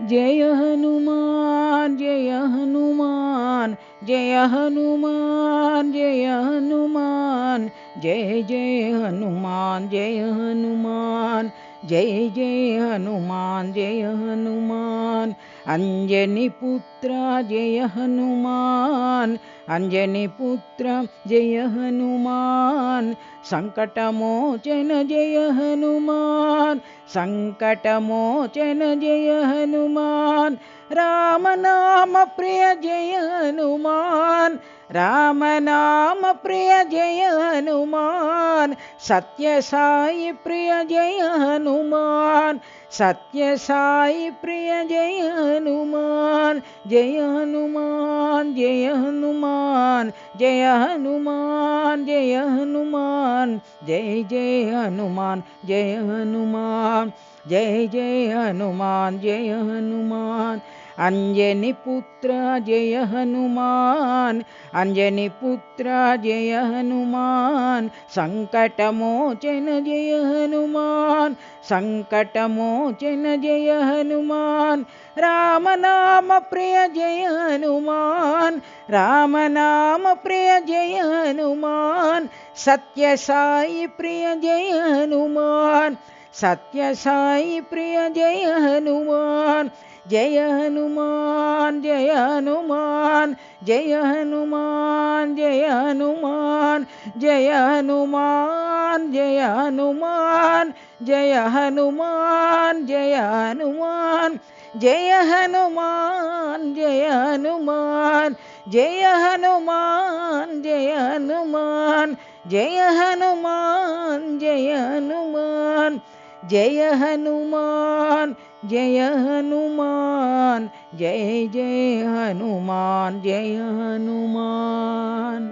जय हनुमान जय हनुमान जय हनुमान जय हनुमान जय जय हनुमान जय हनुमान जय जय हनुमान जय हनुमान अंजनी पुत्र जय हनुमान अंजनी पुत्र जय हनुमान संकटमोचन जय हनुमान संकटमोचन जय हनुमान राम नाम प्रिय जय हनुमान राम नाम प्रिय जय हनुमान सत्य साई प्रिय जय हनुमान सत्य साई प्रिय जय हनुमान जय हनुमान जय हनुमान जय हनुमान जय हनुमान जय जय हनुमान जय हनुमान जय जय हनुमान जय हनुमान अंजनी पुत्र जय हनुमान अंजनी पुत्र जय हनुमान संकटमोचन जय हनुमान संकटमोचन जय हनुमान राम नाम प्रिय जय हनुमान राम नाम प्रिय जय हनुमान सत्य साई प्रिय जय हनुमान सत्य साई प्रिय जय हनुमान जय हनुमान जय हनुमान जय हनुमान जय हनुमान जय हनुमान जय हनुमान जय हनुमान जय हनुमान जय हनुमान जय हनुमान जय हनुमान जय हनुमान जय हनुमान जय हनुमान जय हनुमान जय हनुमान जय जय हनुमान जय हनुमान।